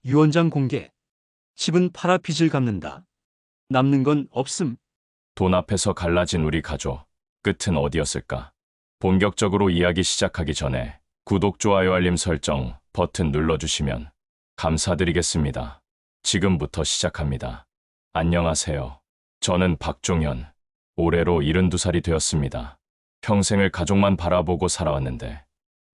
유언장 공개. 집은 팔아 빚을 갚는다. 남는 건 없음. 돈 앞에서 갈라진 우리 가족. 끝은 어디였을까? 본격적으로 이야기 시작하기 전에 구독, 좋아요, 알림 설정 버튼 눌러주시면 감사드리겠습니다. 지금부터 시작합니다. 안녕하세요. 저는 박종현. 올해로 72살이 되었습니다. 평생을 가족만 바라보고 살아왔는데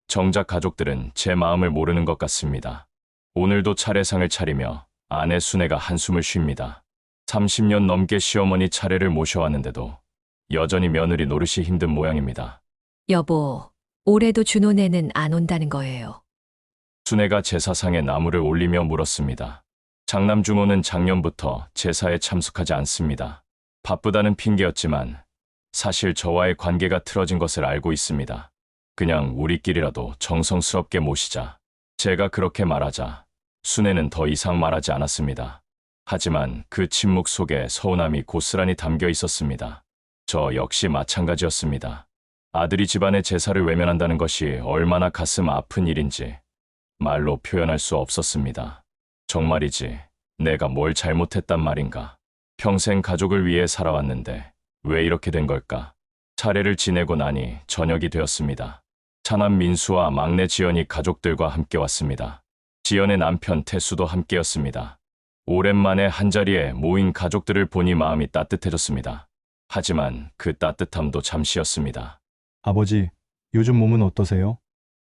정작 가족들은 제 마음을 모르는 것 같습니다. 오늘도 차례상을 차리며 아내 순애가 한숨을 쉽니다. 30년 넘게 시어머니 차례를 모셔왔는데도 여전히 며느리 노릇이 힘든 모양입니다. 여보, 올해도 준호네는 안 온다는 거예요. 순애가 제사상에 나무를 올리며 물었습니다. 장남 준호는 작년부터 제사에 참석하지 않습니다. 바쁘다는 핑계였지만 사실 저와의 관계가 틀어진 것을 알고 있습니다. 그냥 우리끼리라도 정성스럽게 모시자. 제가 그렇게 말하자 순애는 더 이상 말하지 않았습니다. 하지만 그 침묵 속에 서운함이 고스란히 담겨 있었습니다. 저 역시 마찬가지였습니다. 아들이 집안의 제사를 외면한다는 것이 얼마나 가슴 아픈 일인지 말로 표현할 수 없었습니다. 정말이지 내가 뭘 잘못했단 말인가. 평생 가족을 위해 살아왔는데 왜 이렇게 된 걸까? 차례를 지내고 나니 저녁이 되었습니다. 차남 민수와 막내 지연이 가족들과 함께 왔습니다. 지연의 남편 태수도 함께였습니다. 오랜만에 한자리에 모인 가족들을 보니 마음이 따뜻해졌습니다. 하지만 그 따뜻함도 잠시였습니다. 아버지, 요즘 몸은 어떠세요?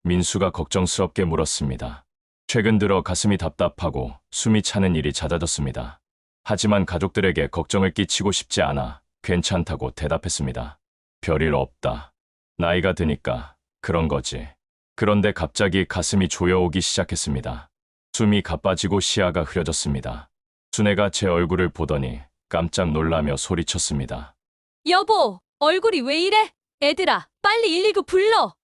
민수가 걱정스럽게 물었습니다. 최근 들어 가슴이 답답하고 숨이 차는 일이 잦아졌습니다. 하지만 가족들에게 걱정을 끼치고 싶지 않아 괜찮다고 대답했습니다. 별일 없다. 나이가 드니까 그런 거지. 그런데 갑자기 가슴이 조여오기 시작했습니다. 숨이 가빠지고 시야가 흐려졌습니다. 순애가 제 얼굴을 보더니 깜짝 놀라며 소리쳤습니다. 여보, 얼굴이 왜 이래? 애들아, 빨리 119 불러!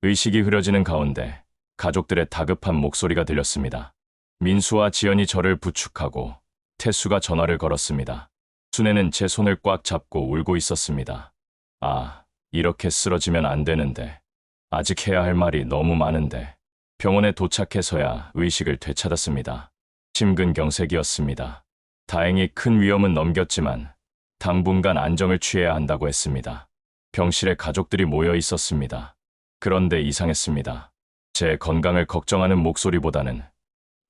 의식이 흐려지는 가운데 가족들의 다급한 목소리가 들렸습니다. 민수와 지연이 저를 부축하고 태수가 전화를 걸었습니다. 순애는 제 손을 꽉 잡고 울고 있었습니다. 아, 이렇게 쓰러지면 안 되는데. 아직 해야 할 말이 너무 많은데. 병원에 도착해서야 의식을 되찾았습니다. 심근경색이었습니다. 다행히 큰 위험은 넘겼지만 당분간 안정을 취해야 한다고 했습니다. 병실에 가족들이 모여 있었습니다. 그런데 이상했습니다. 제 건강을 걱정하는 목소리보다는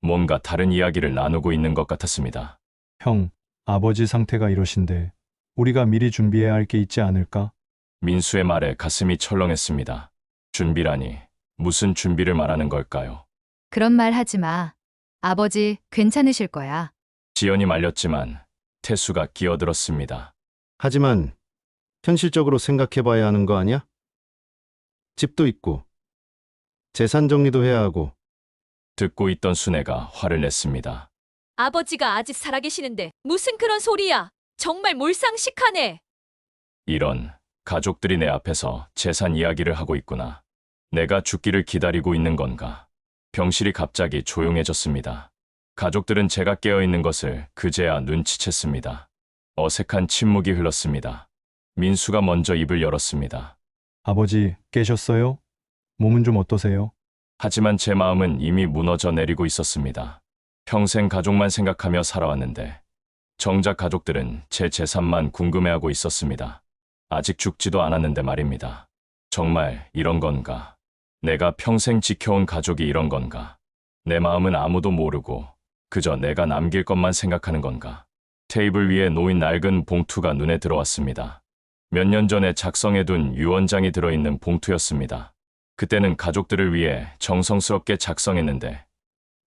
뭔가 다른 이야기를 나누고 있는 것 같았습니다. 형, 아버지 상태가 이러신데 우리가 미리 준비해야 할 게 있지 않을까? 민수의 말에 가슴이 철렁했습니다. 준비라니 무슨 준비를 말하는 걸까요? 그런 말 하지 마. 아버지 괜찮으실 거야. 지연이 말렸지만 태수가 끼어들었습니다. 하지만 현실적으로 생각해봐야 하는 거 아니야? 집도 있고 재산 정리도 해야 하고. 듣고 있던 순애가 화를 냈습니다. 아버지가 아직 살아계시는데 무슨 그런 소리야? 정말 몰상식하네. 이런, 가족들이 내 앞에서 재산 이야기를 하고 있구나. 내가 죽기를 기다리고 있는 건가? 병실이 갑자기 조용해졌습니다. 가족들은 제가 깨어있는 것을 그제야 눈치챘습니다. 어색한 침묵이 흘렀습니다. 민수가 먼저 입을 열었습니다. 아버지, 깨셨어요? 몸은 좀 어떠세요? 하지만 제 마음은 이미 무너져 내리고 있었습니다. 평생 가족만 생각하며 살아왔는데 정작 가족들은 제 재산만 궁금해하고 있었습니다. 아직 죽지도 않았는데 말입니다. 정말 이런 건가? 내가 평생 지켜온 가족이 이런 건가? 내 마음은 아무도 모르고 그저 내가 남길 것만 생각하는 건가? 테이블 위에 놓인 낡은 봉투가 눈에 들어왔습니다. 몇 년 전에 작성해둔 유언장이 들어있는 봉투였습니다. 그때는 가족들을 위해 정성스럽게 작성했는데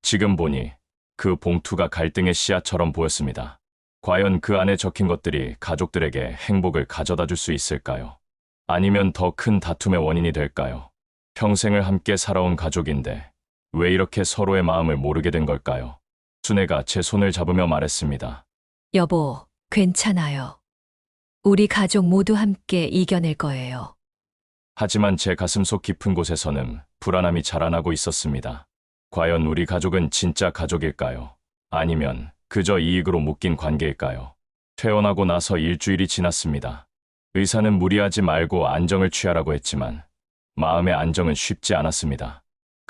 지금 보니 그 봉투가 갈등의 씨앗처럼 보였습니다. 과연 그 안에 적힌 것들이 가족들에게 행복을 가져다 줄 수 있을까요? 아니면 더 큰 다툼의 원인이 될까요? 평생을 함께 살아온 가족인데 왜 이렇게 서로의 마음을 모르게 된 걸까요? 순애가 제 손을 잡으며 말했습니다. 여보, 괜찮아요. 우리 가족 모두 함께 이겨낼 거예요. 하지만 제 가슴속 깊은 곳에서는 불안함이 자라나고 있었습니다. 과연 우리 가족은 진짜 가족일까요? 아니면 그저 이익으로 묶인 관계일까요? 퇴원하고 나서 일주일이 지났습니다. 의사는 무리하지 말고 안정을 취하라고 했지만 마음의 안정은 쉽지 않았습니다.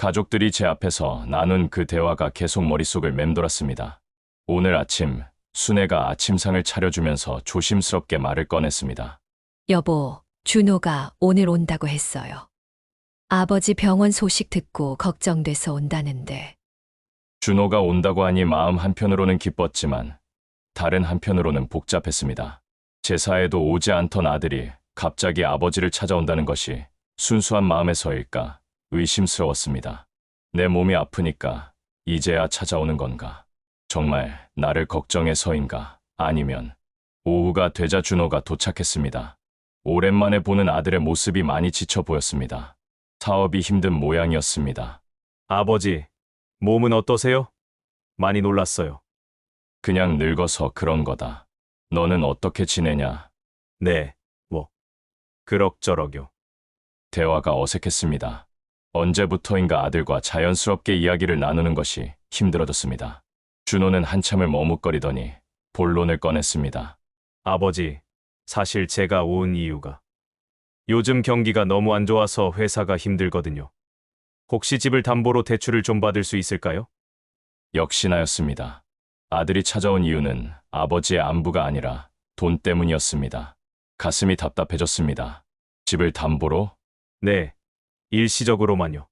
가족들이 제 앞에서 나눈 그 대화가 계속 머릿속을 맴돌았습니다. 오늘 아침 순애가 아침상을 차려주면서 조심스럽게 말을 꺼냈습니다. 여보, 준호가 오늘 온다고 했어요. 아버지 병원 소식 듣고 걱정돼서 온다는데. 준호가 온다고 하니 마음 한편으로는 기뻤지만 다른 한편으로는 복잡했습니다. 제사에도 오지 않던 아들이 갑자기 아버지를 찾아온다는 것이 순수한 마음에서일까 의심스러웠습니다. 내 몸이 아프니까 이제야 찾아오는 건가? 정말 나를 걱정해서인가? 아니면 오후가 되자 준호가 도착했습니다. 오랜만에 보는 아들의 모습이 많이 지쳐 보였습니다. 사업이 힘든 모양이었습니다. 아버지, 몸은 어떠세요? 많이 놀랐어요. 그냥 늙어서 그런 거다. 너는 어떻게 지내냐? 네, 그럭저럭요. 대화가 어색했습니다. 언제부터인가 아들과 자연스럽게 이야기를 나누는 것이 힘들어졌습니다. 준호는 한참을 머뭇거리더니 본론을 꺼냈습니다. 아버지, 사실 제가 온 이유가 요즘 경기가 너무 안 좋아서 회사가 힘들거든요. 혹시 집을 담보로 대출을 좀 받을 수 있을까요? 역시나였습니다. 아들이 찾아온 이유는 아버지의 안부가 아니라 돈 때문이었습니다. 가슴이 답답해졌습니다. 집을 담보로? 네, 일시적으로만요.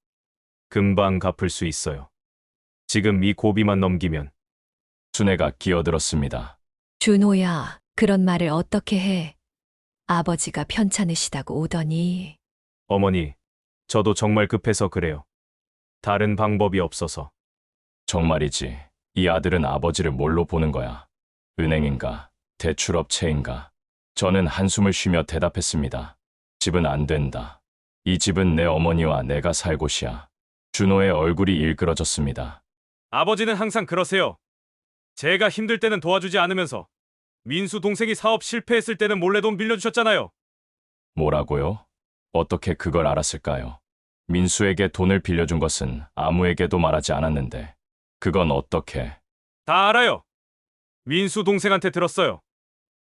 금방 갚을 수 있어요. 지금 이 고비만 넘기면. 순애가 끼어들었습니다. 준호야, 그런 말을 어떻게 해? 아버지가 편찮으시다고 오더니. 어머니, 저도 정말 급해서 그래요. 다른 방법이 없어서. 정말이지. 이 아들은 아버지를 뭘로 보는 거야? 은행인가? 대출업체인가? 저는 한숨을 쉬며 대답했습니다. 집은 안 된다. 이 집은 내 어머니와 내가 살 곳이야. 준호의 얼굴이 일그러졌습니다. 아버지는 항상 그러세요. 제가 힘들 때는 도와주지 않으면서 민수 동생이 사업 실패했을 때는 몰래 돈 빌려주셨잖아요. 뭐라고요? 어떻게 그걸 알았을까요? 민수에게 돈을 빌려준 것은 아무에게도 말하지 않았는데 그건 어떻게? 다 알아요. 민수 동생한테 들었어요.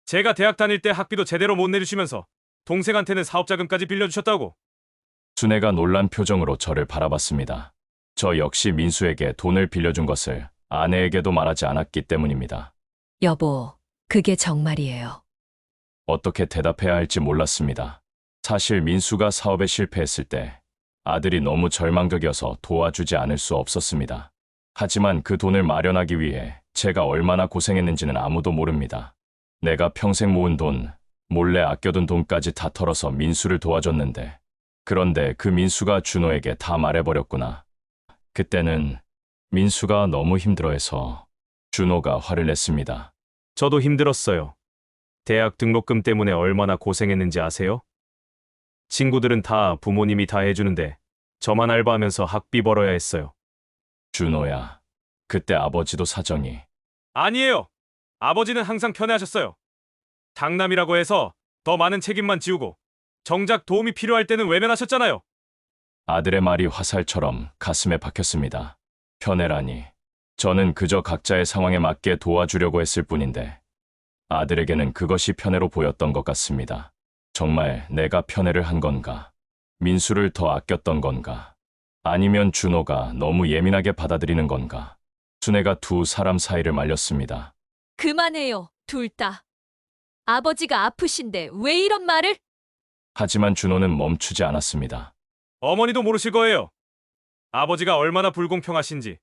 제가 대학 다닐 때 학비도 제대로 못 내주시면서 동생한테는 사업자금까지 빌려주셨다고. 순애가 놀란 표정으로 저를 바라봤습니다. 저 역시 민수에게 돈을 빌려준 것을 아내에게도 말하지 않았기 때문입니다. 여보, 그게 정말이에요. 어떻게 대답해야 할지 몰랐습니다. 사실 민수가 사업에 실패했을 때 아들이 너무 절망적이어서 도와주지 않을 수 없었습니다. 하지만 그 돈을 마련하기 위해 제가 얼마나 고생했는지는 아무도 모릅니다. 내가 평생 모은 돈, 몰래 아껴둔 돈까지 다 털어서 민수를 도와줬는데 그런데 그 민수가 준호에게 다 말해버렸구나. 그때는 민수가 너무 힘들어해서 준호가 화를 냈습니다. 저도 힘들었어요. 대학 등록금 때문에 얼마나 고생했는지 아세요? 친구들은 다 부모님이 다 해주는데 저만 알바하면서 학비 벌어야 했어요. 준호야, 그때 아버지도 사정이. 아니에요. 아버지는 항상 편해하셨어요. 장남이라고 해서 더 많은 책임만 지우고 정작 도움이 필요할 때는 외면하셨잖아요. 아들의 말이 화살처럼 가슴에 박혔습니다. 편애라니. 저는 그저 각자의 상황에 맞게 도와주려고 했을 뿐인데 아들에게는 그것이 편애로 보였던 것 같습니다. 정말 내가 편애를 한 건가? 민수를 더 아꼈던 건가? 아니면 준호가 너무 예민하게 받아들이는 건가? 순애가 두 사람 사이를 말렸습니다. 그만해요, 둘 다. 아버지가 아프신데 왜 이런 말을? 하지만 준호는 멈추지 않았습니다. 어머니도 모르실 거예요. 아버지가 얼마나 불공평하신지.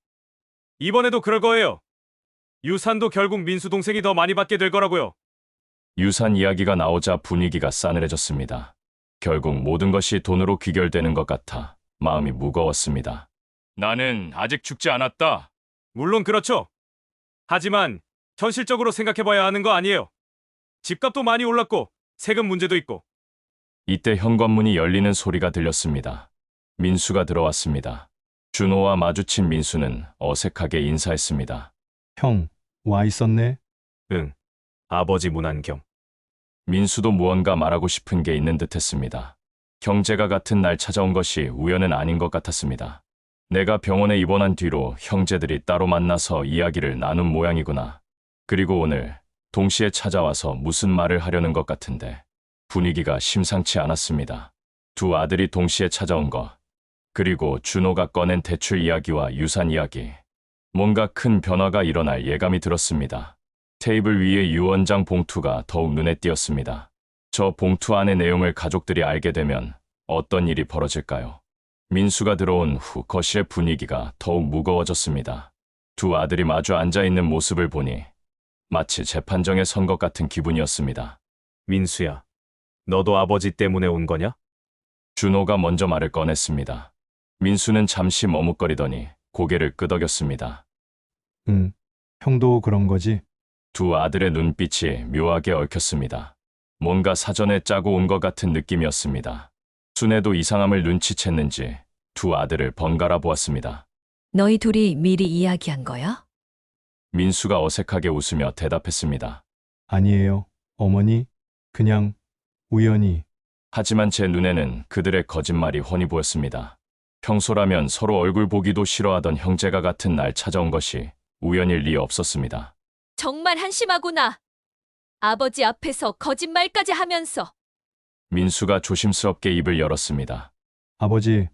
이번에도 그럴 거예요. 유산도 결국 민수 동생이 더 많이 받게 될 거라고요. 유산 이야기가 나오자 분위기가 싸늘해졌습니다. 결국 모든 것이 돈으로 귀결되는 것 같아 마음이 무거웠습니다. 나는 아직 죽지 않았다. 물론 그렇죠. 하지만 현실적으로 생각해봐야 하는 거 아니에요. 집값도 많이 올랐고 세금 문제도 있고. 이때 현관문이 열리는 소리가 들렸습니다. 민수가 들어왔습니다. 준호와 마주친 민수는 어색하게 인사했습니다. 형, 와 있었네? 응. 아버지 문안경. 민수도 무언가 말하고 싶은 게 있는 듯했습니다. 형제가 같은 날 찾아온 것이 우연은 아닌 것 같았습니다. 내가 병원에 입원한 뒤로 형제들이 따로 만나서 이야기를 나눈 모양이구나. 그리고 오늘 동시에 찾아와서 무슨 말을 하려는 것 같은데 분위기가 심상치 않았습니다. 두 아들이 동시에 찾아온 거 그리고 준호가 꺼낸 대출 이야기와 유산 이야기. 뭔가 큰 변화가 일어날 예감이 들었습니다. 테이블 위에 유언장 봉투가 더욱 눈에 띄었습니다. 저 봉투 안의 내용을 가족들이 알게 되면 어떤 일이 벌어질까요? 민수가 들어온 후 거실의 분위기가 더욱 무거워졌습니다. 두 아들이 마주 앉아 있는 모습을 보니 마치 재판정에 선 것 같은 기분이었습니다. 민수야, 너도 아버지 때문에 온 거냐? 준호가 먼저 말을 꺼냈습니다. 민수는 잠시 머뭇거리더니 고개를 끄덕였습니다. 응, 형도 그런 거지? 두 아들의 눈빛이 묘하게 얽혔습니다. 뭔가 사전에 짜고 온 것 같은 느낌이었습니다. 순애도 이상함을 눈치챘는지 두 아들을 번갈아 보았습니다. 너희 둘이 미리 이야기한 거야? 민수가 어색하게 웃으며 대답했습니다. 아니에요, 어머니. 그냥 우연히. 하지만 제 눈에는 그들의 거짓말이 훤히 보였습니다. 평소라면 서로 얼굴 보기도 싫어하던 형제가 같은 날 찾아온 것이 우연일 리 없었습니다. 정말 한심하구나. 아버지 앞에서 거짓말까지 하면서. 민수가 조심스럽게 입을 열었습니다. 아버지,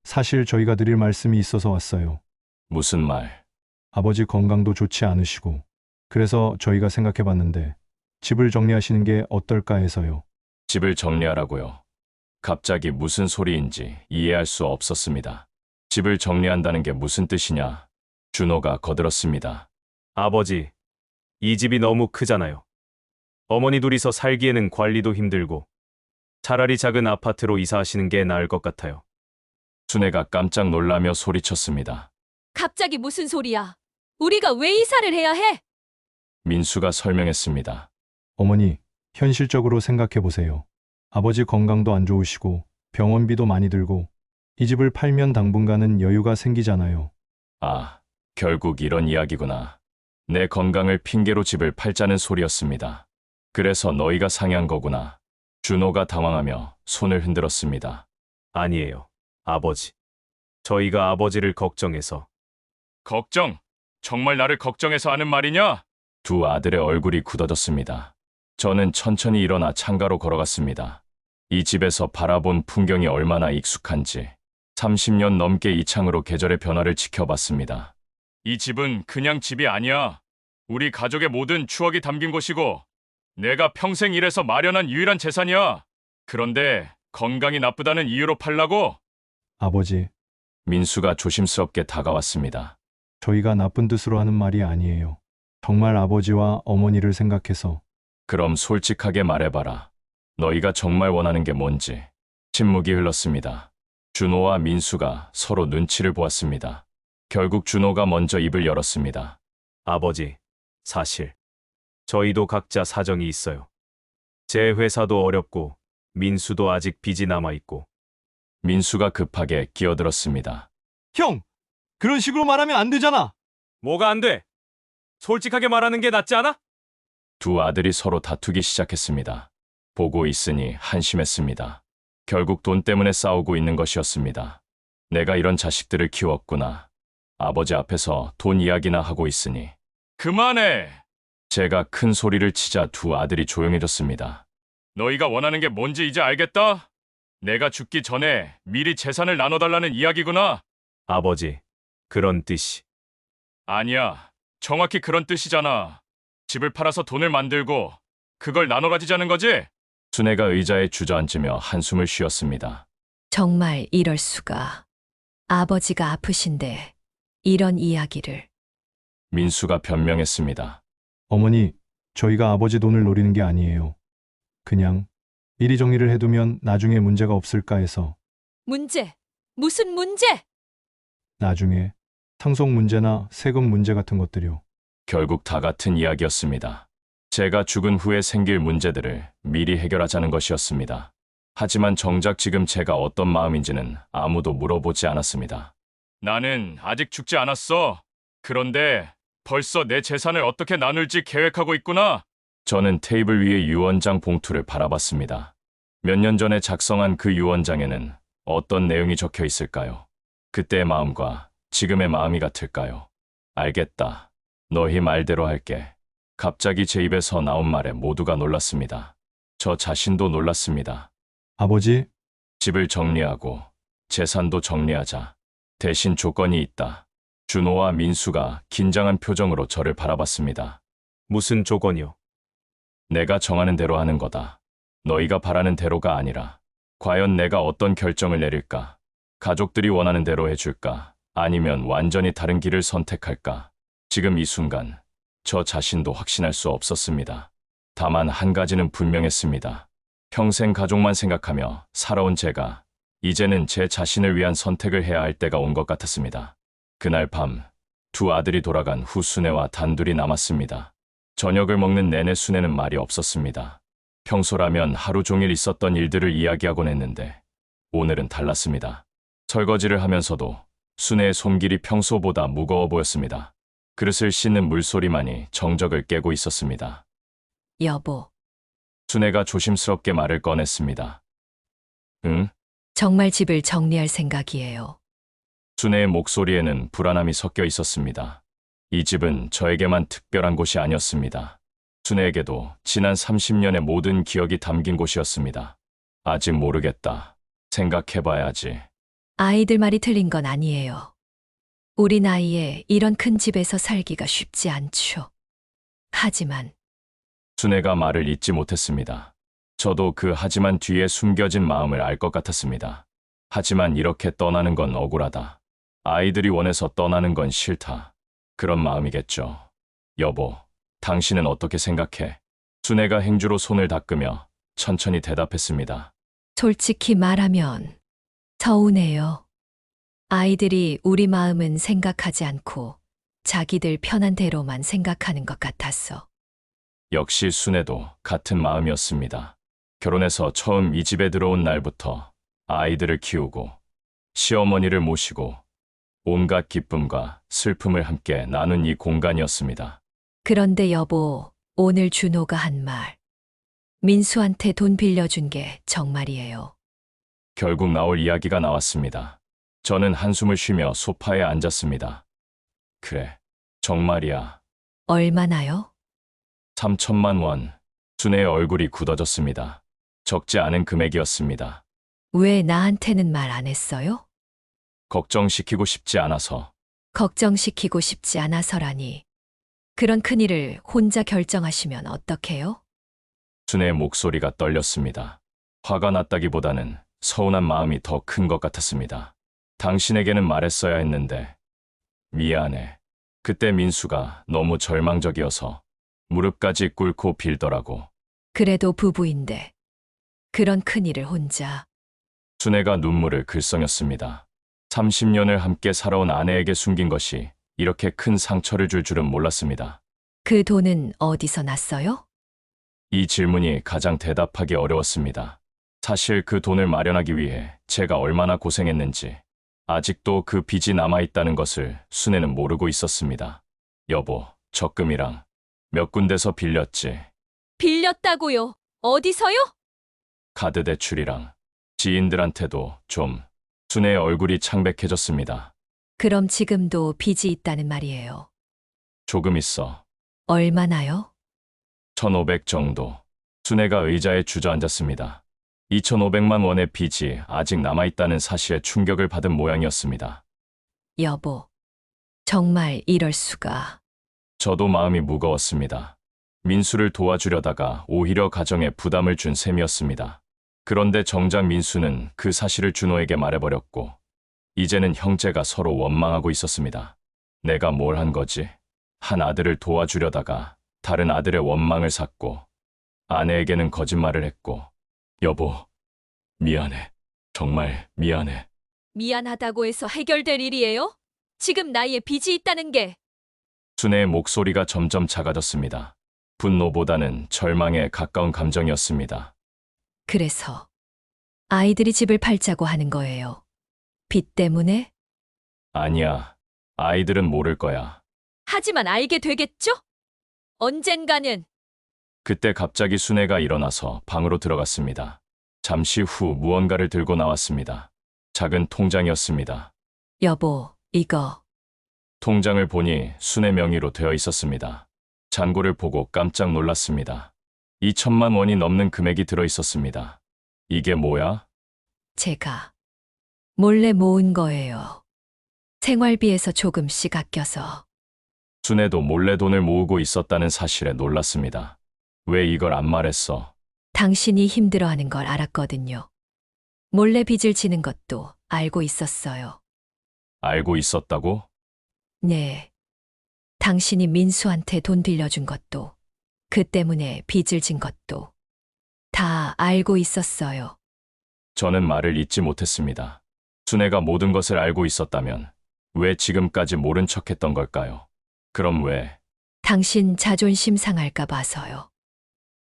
사실 저희가 드릴 말씀이 있어서 왔어요. 무슨 말? 아버지 건강도 좋지 않으시고. 그래서 저희가 생각해 봤는데 집을 정리하시는 게 어떨까 해서요. 집을 정리하라고요. 갑자기 무슨 소리인지 이해할 수 없었습니다. 집을 정리한다는 게 무슨 뜻이냐? 준호가 거들었습니다. 아버지, 이 집이 너무 크잖아요. 어머니 둘이서 살기에는 관리도 힘들고 차라리 작은 아파트로 이사하시는 게 나을 것 같아요. 순애가 깜짝 놀라며 소리쳤습니다. 갑자기 무슨 소리야? 우리가 왜 이사를 해야 해? 민수가 설명했습니다. 어머니, 현실적으로 생각해 보세요. 아버지 건강도 안 좋으시고 병원비도 많이 들고 이 집을 팔면 당분간은 여유가 생기잖아요. 아, 결국 이런 이야기구나. 내 건강을 핑계로 집을 팔자는 소리였습니다. 그래서 너희가 상의한 거구나. 준호가 당황하며 손을 흔들었습니다. 아니에요, 아버지. 저희가 아버지를 걱정해서. 걱정? 정말 나를 걱정해서 하는 말이냐? 두 아들의 얼굴이 굳어졌습니다. 저는 천천히 일어나 창가로 걸어갔습니다. 이 집에서 바라본 풍경이 얼마나 익숙한지 30년 넘게 이 창으로 계절의 변화를 지켜봤습니다. 이 집은 그냥 집이 아니야. 우리 가족의 모든 추억이 담긴 곳이고 내가 평생 일해서 마련한 유일한 재산이야. 그런데 건강이 나쁘다는 이유로 팔라고? 아버지, 민수가 조심스럽게 다가왔습니다. 저희가 나쁜 뜻으로 하는 말이 아니에요. 정말 아버지와 어머니를 생각해서. 그럼 솔직하게 말해봐라. 너희가 정말 원하는 게 뭔지. 침묵이 흘렀습니다. 준호와 민수가 서로 눈치를 보았습니다. 결국 준호가 먼저 입을 열었습니다. 아버지, 사실 저희도 각자 사정이 있어요. 제 회사도 어렵고 민수도 아직 빚이 남아있고. 민수가 급하게 끼어들었습니다. 형! 그런 식으로 말하면 안 되잖아! 뭐가 안 돼? 솔직하게 말하는 게 낫지 않아? 두 아들이 서로 다투기 시작했습니다. 보고 있으니 한심했습니다. 결국 돈 때문에 싸우고 있는 것이었습니다. 내가 이런 자식들을 키웠구나. 아버지 앞에서 돈 이야기나 하고 있으니. 그만해! 제가 큰 소리를 치자 두 아들이 조용해졌습니다. 너희가 원하는 게 뭔지 이제 알겠다? 내가 죽기 전에 미리 재산을 나눠달라는 이야기구나. 아버지, 그런 뜻이. 아니야. 정확히 그런 뜻이잖아. 집을 팔아서 돈을 만들고 그걸 나눠 가지자는 거지? 순애가 의자에 주저앉으며 한숨을 쉬었습니다. 정말 이럴 수가. 아버지가 아프신데 이런 이야기를. 민수가 변명했습니다. 어머니, 저희가 아버지 돈을 노리는 게 아니에요. 그냥 미리 정리를 해두면 나중에 문제가 없을까 해서. 문제? 무슨 문제? 나중에 상속 문제나 세금 문제 같은 것들이요. 결국 다 같은 이야기였습니다. 제가 죽은 후에 생길 문제들을 미리 해결하자는 것이었습니다. 하지만 정작 지금 제가 어떤 마음인지는 아무도 물어보지 않았습니다. 나는 아직 죽지 않았어. 그런데 벌써 내 재산을 어떻게 나눌지 계획하고 있구나. 저는 테이블 위에 유언장 봉투를 바라봤습니다. 몇 년 전에 작성한 그 유언장에는 어떤 내용이 적혀 있을까요? 그때의 마음과 지금의 마음이 같을까요? 알겠다. 너희 말대로 할게. 갑자기 제 입에서 나온 말에 모두가 놀랐습니다. 저 자신도 놀랐습니다. 아버지, 집을 정리하고 재산도 정리하자. 대신 조건이 있다. 준호와 민수가 긴장한 표정으로 저를 바라봤습니다. 무슨 조건이요? 내가 정하는 대로 하는 거다. 너희가 바라는 대로가 아니라 과연 내가 어떤 결정을 내릴까? 가족들이 원하는 대로 해줄까? 아니면 완전히 다른 길을 선택할까? 지금 이 순간 저 자신도 확신할 수 없었습니다. 다만 한 가지는 분명했습니다. 평생 가족만 생각하며 살아온 제가 이제는 제 자신을 위한 선택을 해야 할 때가 온 것 같았습니다. 그날 밤 두 아들이 돌아간 후 순애와 단둘이 남았습니다. 저녁을 먹는 내내 순애는 말이 없었습니다. 평소라면 하루 종일 있었던 일들을 이야기하곤 했는데 오늘은 달랐습니다. 설거지를 하면서도 순애의 손길이 평소보다 무거워 보였습니다. 그릇을 씻는 물소리만이 정적을 깨고 있었습니다. 여보, 순애가 조심스럽게 말을 꺼냈습니다. 응? 정말 집을 정리할 생각이에요. 순애의 목소리에는 불안함이 섞여 있었습니다. 이 집은 저에게만 특별한 곳이 아니었습니다. 순애에게도 지난 30년의 모든 기억이 담긴 곳이었습니다. 아직 모르겠다. 생각해봐야지. 아이들 말이 틀린 건 아니에요. 우리 나이에 이런 큰 집에서 살기가 쉽지 않죠. 하지만 순애가 말을 잇지 못했습니다. 저도 그 하지만 뒤에 숨겨진 마음을 알 것 같았습니다. 하지만 이렇게 떠나는 건 억울하다. 아이들이 원해서 떠나는 건 싫다. 그런 마음이겠죠. 여보, 당신은 어떻게 생각해? 순애가 행주로 손을 닦으며 천천히 대답했습니다. 솔직히 말하면 서운해요. 아이들이 우리 마음은 생각하지 않고 자기들 편한 대로만 생각하는 것 같았어. 역시 순애도 같은 마음이었습니다. 결혼해서 처음 이 집에 들어온 날부터 아이들을 키우고 시어머니를 모시고 온갖 기쁨과 슬픔을 함께 나눈 이 공간이었습니다. 그런데 여보, 오늘 준호가 한 말. 민수한테 돈 빌려준 게 정말이에요. 결국 나올 이야기가 나왔습니다. 저는 한숨을 쉬며 소파에 앉았습니다. 그래, 정말이야. 얼마나요? 3천만 원. 순애의 얼굴이 굳어졌습니다. 적지 않은 금액이었습니다. 왜 나한테는 말 안 했어요? 걱정시키고 싶지 않아서. 걱정시키고 싶지 않아서라니. 그런 큰일을 혼자 결정하시면 어떡해요? 순애의 목소리가 떨렸습니다. 화가 났다기보다는 서운한 마음이 더 큰 것 같았습니다. 당신에게는 말했어야 했는데 미안해. 그때 민수가 너무 절망적이어서 무릎까지 꿇고 빌더라고. 그래도 부부인데 그런 큰일을 혼자. 순애가 눈물을 글썽였습니다. 30년을 함께 살아온 아내에게 숨긴 것이 이렇게 큰 상처를 줄 줄은 몰랐습니다. 그 돈은 어디서 났어요? 이 질문이 가장 대답하기 어려웠습니다. 사실 그 돈을 마련하기 위해 제가 얼마나 고생했는지 아직도 그 빚이 남아있다는 것을 순애는 모르고 있었습니다. 여보, 적금이랑 몇 군데서 빌렸지. 빌렸다고요? 어디서요? 카드 대출이랑 지인들한테도 좀. 순애의 얼굴이 창백해졌습니다. 그럼 지금도 빚이 있다는 말이에요. 조금 있어. 얼마나요? 1,500 정도. 순애가 의자에 주저앉았습니다. 2,500만 원의 빚이 아직 남아있다는 사실에 충격을 받은 모양이었습니다. 여보, 정말 이럴 수가. 저도 마음이 무거웠습니다. 민수를 도와주려다가 오히려 가정에 부담을 준 셈이었습니다. 그런데 정작 민수는 그 사실을 준호에게 말해버렸고 이제는 형제가 서로 원망하고 있었습니다. 내가 뭘 한 거지? 한 아들을 도와주려다가 다른 아들의 원망을 샀고 아내에게는 거짓말을 했고. 여보, 미안해. 정말 미안해. 미안하다고 해서 해결될 일이에요? 지금 나이에 빚이 있다는 게. 순애의 목소리가 점점 작아졌습니다. 분노보다는 절망에 가까운 감정이었습니다. 그래서 아이들이 집을 팔자고 하는 거예요. 빚 때문에? 아니야. 아이들은 모를 거야. 하지만 알게 되겠죠? 언젠가는. 그때 갑자기 순애가 일어나서 방으로 들어갔습니다. 잠시 후 무언가를 들고 나왔습니다. 작은 통장이었습니다. 여보, 이거. 통장을 보니 순애 명의로 되어 있었습니다. 잔고를 보고 깜짝 놀랐습니다. 2천만 원이 넘는 금액이 들어 있었습니다. 이게 뭐야? 제가 몰래 모은 거예요. 생활비에서 조금씩 아껴서. 순애도 몰래 돈을 모으고 있었다는 사실에 놀랐습니다. 왜 이걸 안 말했어? 당신이 힘들어하는 걸 알았거든요. 몰래 빚을 지는 것도 알고 있었어요. 알고 있었다고? 네. 당신이 민수한테 돈 빌려준 것도, 그 때문에 빚을 진 것도 다 알고 있었어요. 저는 말을 잇지 못했습니다. 순애가 모든 것을 알고 있었다면 왜 지금까지 모른 척했던 걸까요? 그럼 왜? 당신 자존심 상할까 봐서요.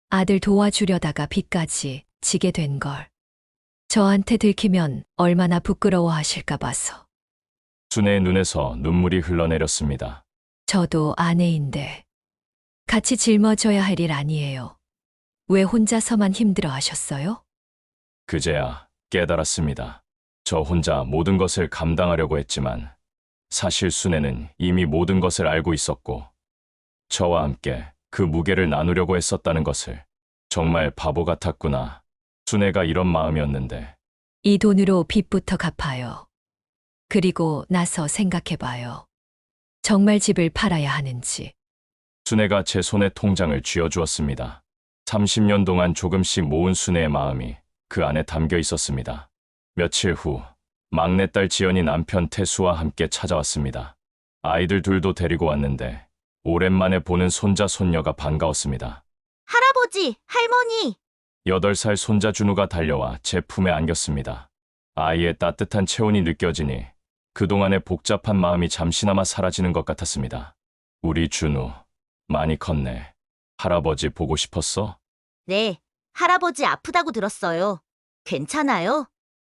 아들 도와주려다가 빚까지 지게 된 걸. 저한테 들키면 얼마나 부끄러워하실까 봐서. 순애의 눈에서 눈물이 흘러내렸습니다. 저도 아내인데 같이 짊어져야 할 일 아니에요. 왜 혼자서만 힘들어 하셨어요? 그제야 깨달았습니다. 저 혼자 모든 것을 감당하려고 했지만 사실 순애는 이미 모든 것을 알고 있었고 저와 함께 그 무게를 나누려고 했었다는 것을. 정말 바보 같았구나. 순애가 이런 마음이었는데. 이 돈으로 빚부터 갚아요. 그리고 나서 생각해봐요. 정말 집을 팔아야 하는지. 순애가 제 손에 통장을 쥐어주었습니다. 30년 동안 조금씩 모은 순애의 마음이 그 안에 담겨 있었습니다. 며칠 후 막내딸 지연이 남편 태수와 함께 찾아왔습니다. 아이들 둘도 데리고 왔는데 오랜만에 보는 손자 손녀가 반가웠습니다. 할아버지, 할머니, 8살 손자 준우가 달려와 제 품에 안겼습니다. 아이의 따뜻한 체온이 느껴지니 그동안의 복잡한 마음이 잠시나마 사라지는 것 같았습니다. 우리 준우, 많이 컸네. 할아버지 보고 싶었어? 네, 할아버지 아프다고 들었어요. 괜찮아요?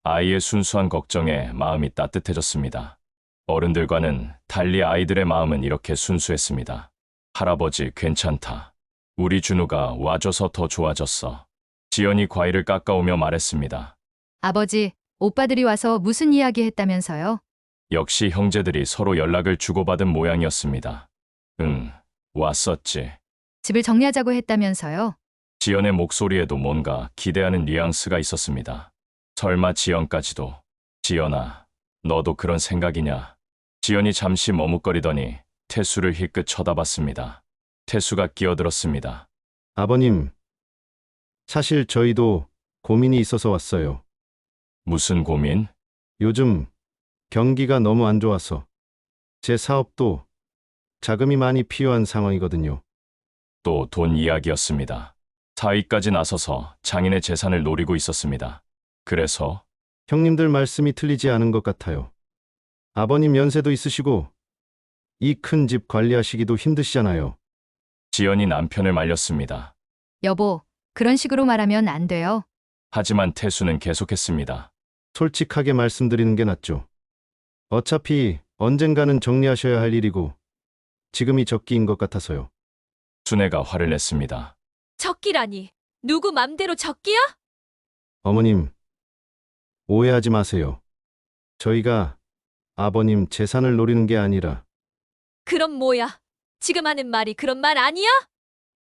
아이의 순수한 걱정에 마음이 따뜻해졌습니다. 어른들과는 달리 아이들의 마음은 이렇게 순수했습니다. 할아버지 괜찮다. 우리 준우가 와줘서 더 좋아졌어. 지연이 과일을 깎아오며 말했습니다. 아버지, 오빠들이 와서 무슨 이야기 했다면서요? 역시 형제들이 서로 연락을 주고받은 모양이었습니다. 응, 왔었지. 집을 정리하자고 했다면서요? 지연의 목소리에도 뭔가 기대하는 뉘앙스가 있었습니다. 설마 지연까지도. 지연아, 너도 그런 생각이냐? 지연이 잠시 머뭇거리더니 태수를 힐끗 쳐다봤습니다. 태수가 끼어들었습니다. 아버님, 사실 저희도 고민이 있어서 왔어요. 무슨 고민? 요즘 경기가 너무 안 좋아서 제 사업도 자금이 많이 필요한 상황이거든요. 또 돈 이야기였습니다. 사위까지 나서서 장인의 재산을 노리고 있었습니다. 그래서 형님들 말씀이 틀리지 않은 것 같아요. 아버님 연세도 있으시고 이 큰 집 관리하시기도 힘드시잖아요. 지연이 남편을 말렸습니다. 여보, 그런 식으로 말하면 안 돼요. 하지만 태수는 계속했습니다. 솔직하게 말씀드리는 게 낫죠. 어차피 언젠가는 정리하셔야 할 일이고 지금이 적기인 것 같아서요. 순애가 화를 냈습니다. 적기라니. 누구 맘대로 적기야? 어머님, 오해하지 마세요. 저희가 아버님 재산을 노리는 게 아니라 그럼 뭐야? 지금 하는 말이 그런 말 아니야?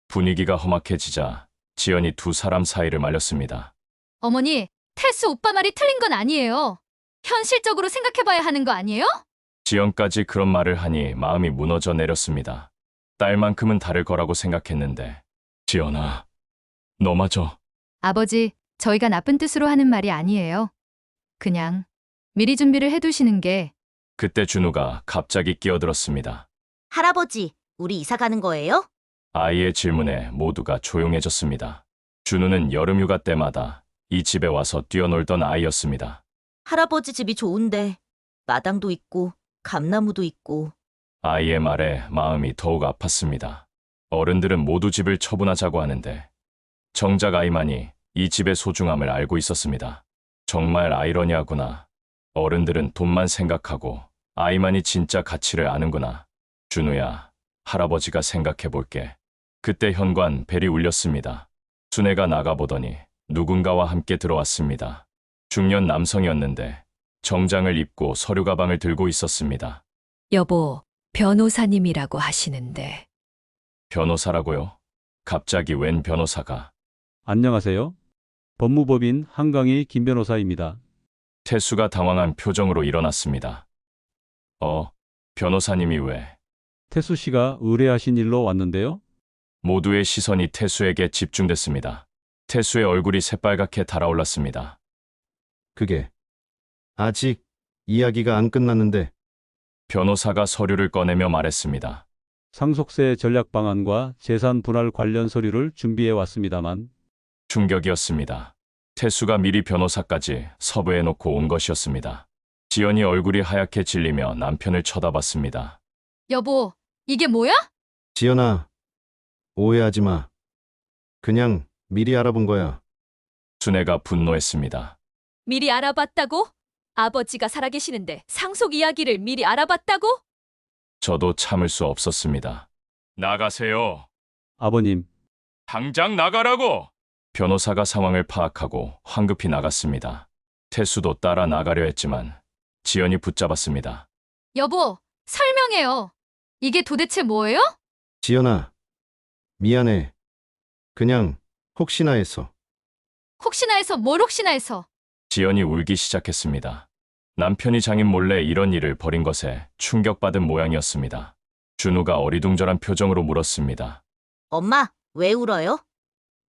분위기가 험악해지자 지연이 두 사람 사이를 말렸습니다. 어머니, 태수 오빠 말이 틀린 건 아니에요. 현실적으로 생각해봐야 하는 거 아니에요? 지연까지 그런 말을 하니 마음이 무너져 내렸습니다. 딸만큼은 다를 거라고 생각했는데. 지연아, 너마저. 아버지, 저희가 나쁜 뜻으로 하는 말이 아니에요. 그냥 미리 준비를 해두시는 게. 그때 준우가 갑자기 끼어들었습니다. 할아버지, 우리 이사 가는 거예요? 아이의 질문에 모두가 조용해졌습니다. 준우는 여름휴가 때마다 이 집에 와서 뛰어놀던 아이였습니다. 할아버지 집이 좋은데 마당도 있고 감나무도 있고. 아이의 말에 마음이 더욱 아팠습니다. 어른들은 모두 집을 처분하자고 하는데 정작 아이만이 이 집의 소중함을 알고 있었습니다. 정말 아이러니하구나. 어른들은 돈만 생각하고 아이만이 진짜 가치를 아는구나. 준우야, 할아버지가 생각해 볼게. 그때 현관 벨이 울렸습니다. 순애가 나가보더니 누군가와 함께 들어왔습니다. 중년 남성이었는데 정장을 입고 서류 가방을 들고 있었습니다. 여보, 변호사님이라고 하시는데. 변호사라고요? 갑자기 웬 변호사가? 안녕하세요. 법무법인 한강희 김 변호사입니다. 태수가 당황한 표정으로 일어났습니다. 변호사님이 왜? 태수 씨가 의뢰하신 일로 왔는데요. 모두의 시선이 태수에게 집중됐습니다. 태수의 얼굴이 새빨갛게 달아올랐습니다. 그게 아직 이야기가 안 끝났는데 변호사가 서류를 꺼내며 말했습니다. 상속세 전략 방안과 재산 분할 관련 서류를 준비해 왔습니다만 충격이었습니다. 태수가 미리 변호사까지 섭외해 놓고 온 것이었습니다. 지연이 얼굴이 하얗게 질리며 남편을 쳐다봤습니다. 여보, 이게 뭐야? 지연아, 오해하지 마. 그냥 미리 알아본 거야. 순애가 분노했습니다. 미리 알아봤다고? 아버지가 살아계시는데 상속 이야기를 미리 알아봤다고? 저도 참을 수 없었습니다. 나가세요. 아버님, 당장 나가라고! 변호사가 상황을 파악하고 황급히 나갔습니다. 태수도 따라 나가려 했지만 지연이 붙잡았습니다. 여보, 설명해요. 이게 도대체 뭐예요? 지연아, 미안해. 그냥 혹시나 해서. 혹시나 해서 뭘 혹시나 해서. 지연이 울기 시작했습니다. 남편이 장인 몰래 이런 일을 벌인 것에 충격받은 모양이었습니다. 준우가 어리둥절한 표정으로 물었습니다. 엄마, 왜 울어요?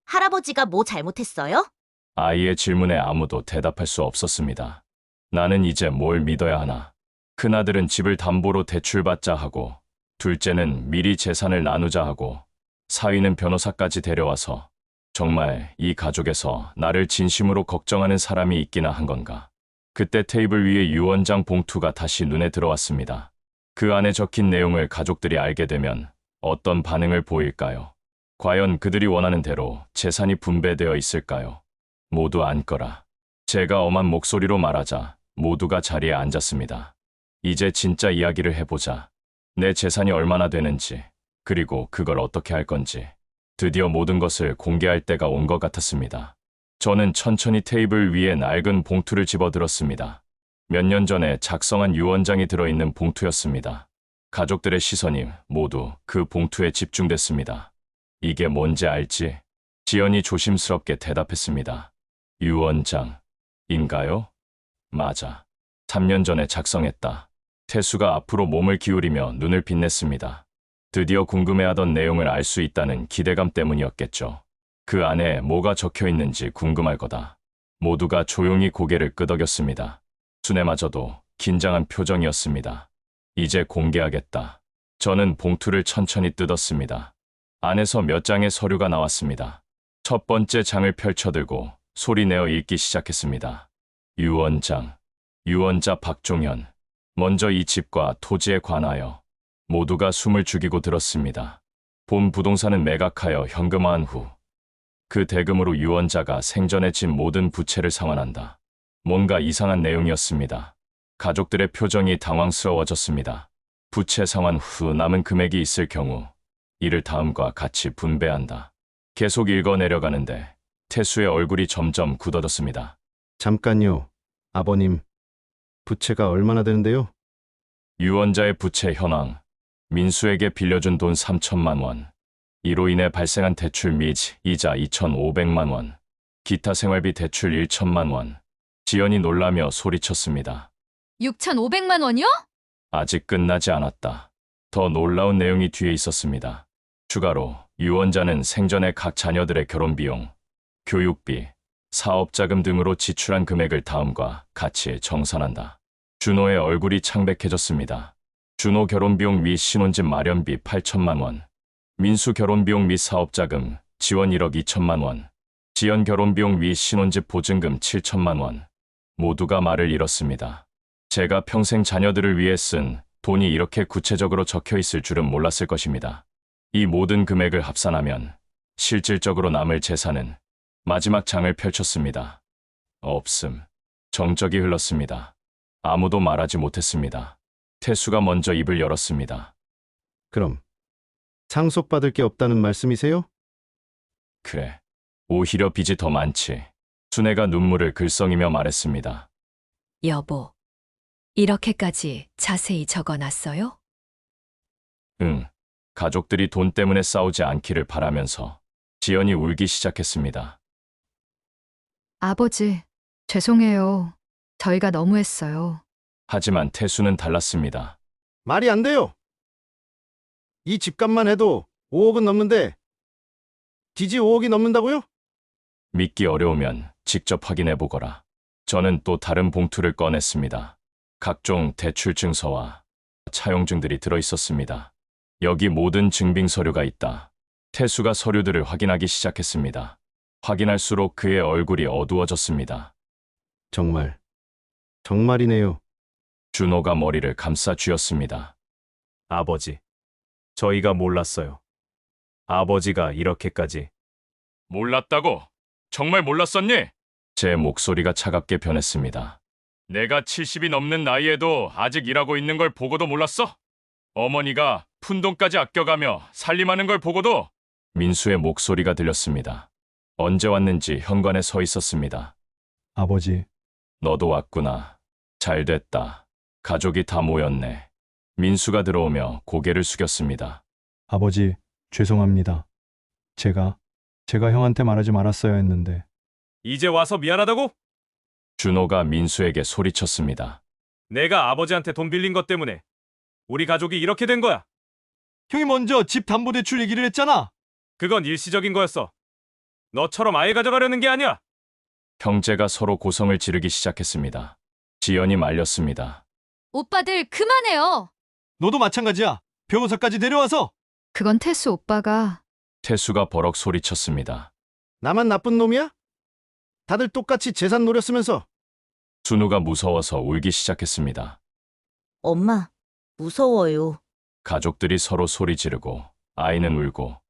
할아버지가 뭐 잘못했어요? 아이의 질문에 아무도 대답할 수 없었습니다. 나는 이제 뭘 믿어야 하나. 큰아들은 집을 담보로 대출받자 하고, 둘째는 미리 재산을 나누자 하고, 사위는 변호사까지 데려와서 정말 이 가족에서 나를 진심으로 걱정하는 사람이 있기나 한 건가. 그때 테이블 위에 유언장 봉투가 다시 눈에 들어왔습니다. 그 안에 적힌 내용을 가족들이 알게 되면 어떤 반응을 보일까요? 과연 그들이 원하는 대로 재산이 분배되어 있을까요? 모두 앉거라. 제가 엄한 목소리로 말하자 모두가 자리에 앉았습니다. 이제 진짜 이야기를 해보자. 내 재산이 얼마나 되는지, 그리고 그걸 어떻게 할 건지. 드디어 모든 것을 공개할 때가 온 것 같았습니다. 저는 천천히 테이블 위에 낡은 봉투를 집어들었습니다. 몇 년 전에 작성한 유언장이 들어있는 봉투였습니다. 가족들의 시선이 모두 그 봉투에 집중됐습니다. 이게 뭔지 알지? 지연이 조심스럽게 대답했습니다. 유언장인가요? 맞아. 3년 전에 작성했다. 태수가 앞으로 몸을 기울이며 눈을 빛냈습니다. 드디어 궁금해하던 내용을 알 수 있다는 기대감 때문이었겠죠. 그 안에 뭐가 적혀 있는지 궁금할 거다. 모두가 조용히 고개를 끄덕였습니다. 순애마저도 긴장한 표정이었습니다. 이제 공개하겠다. 저는 봉투를 천천히 뜯었습니다. 안에서 몇 장의 서류가 나왔습니다. 첫 번째 장을 펼쳐들고 소리내어 읽기 시작했습니다. 유언장. 유언자 박종현. 먼저 이 집과 토지에 관하여. 모두가 숨을 죽이고 들었습니다. 본 부동산은 매각하여 현금화한 후 그 대금으로 유언자가 생전에 진 모든 부채를 상환한다. 뭔가 이상한 내용이었습니다. 가족들의 표정이 당황스러워졌습니다. 부채 상환 후 남은 금액이 있을 경우 이를 다음과 같이 분배한다. 계속 읽어 내려가는데 태수의 얼굴이 점점 굳어졌습니다. 잠깐요, 아버님. 부채가 얼마나 되는데요? 유언자의 부채 현황. 민수에게 빌려준 돈 3천만 원. 이로 인해 발생한 대출 및 이자 2,500만 원. 기타 생활비 대출 1천만 원. 지연이 놀라며 소리쳤습니다. 6,500만 원이요? 아직 끝나지 않았다. 더 놀라운 내용이 뒤에 있었습니다. 추가로 유언자는 생전에 각 자녀들의 결혼비용, 교육비, 사업자금 등으로 지출한 금액을 다음과 같이 정산한다. 준호의 얼굴이 창백해졌습니다. 준호 결혼비용 및 신혼집 마련비 8천만 원, 민수 결혼비용 및 사업자금 지원 1억 2천만 원, 지연 결혼비용 및 신혼집 보증금 7천만 원. 모두가 말을 잃었습니다. 제가 평생 자녀들을 위해 쓴 돈이 이렇게 구체적으로 적혀 있을 줄은 몰랐을 것입니다. 이 모든 금액을 합산하면 실질적으로 남을 재산은 마지막 장을 펼쳤습니다. 없음. 정적이 흘렀습니다. 아무도 말하지 못했습니다. 태수가 먼저 입을 열었습니다. 그럼 상속받을 게 없다는 말씀이세요? 그래. 오히려 빚이 더 많지. 순애가 눈물을 글썽이며 말했습니다. 여보, 이렇게까지 자세히 적어놨어요? 응. 가족들이 돈 때문에 싸우지 않기를 바라면서 지연이 울기 시작했습니다. 아버지, 죄송해요. 저희가 너무했어요. 하지만 태수는 달랐습니다. 말이 안 돼요. 이 집값만 해도 5억은 넘는데 빚이 5억이 넘는다고요? 믿기 어려우면 직접 확인해 보거라. 저는 또 다른 봉투를 꺼냈습니다. 각종 대출 증서와 차용증들이 들어 있었습니다. 여기 모든 증빙 서류가 있다. 태수가 서류들을 확인하기 시작했습니다. 확인할수록 그의 얼굴이 어두워졌습니다. 정말이네요. 준호가 머리를 감싸 쥐었습니다. 아버지, 저희가 몰랐어요. 아버지가 이렇게까지. 몰랐다고? 정말 몰랐었니? 제 목소리가 차갑게 변했습니다. 내가 70이 넘는 나이에도 아직 일하고 있는 걸 보고도 몰랐어? 어머니가 푼돈까지 아껴가며 살림하는 걸 보고도? 민수의 목소리가 들렸습니다. 언제 왔는지 현관에 서 있었습니다. 아버지, 너도 왔구나. 잘 됐다. 가족이 다 모였네. 민수가 들어오며 고개를 숙였습니다. 아버지, 죄송합니다. 제가 형한테 말하지 말았어야 했는데. 이제 와서 미안하다고? 준호가 민수에게 소리쳤습니다. 내가 아버지한테 돈 빌린 것 때문에 우리 가족이 이렇게 된 거야. 형이 먼저 집 담보대출 얘기를 했잖아. 그건 일시적인 거였어. 너처럼 아예 가져가려는 게 아니야. 형제가 서로 고성을 지르기 시작했습니다. 지연이 말렸습니다. 오빠들 그만해요. 너도 마찬가지야. 변호사까지 데려와서. 그건 태수 오빠가. 태수가 버럭 소리쳤습니다. 나만 나쁜 놈이야? 다들 똑같이 재산 노렸으면서. 준우가 무서워서 울기 시작했습니다. 엄마, 무서워요. 가족들이 서로 소리 지르고 아이는 울고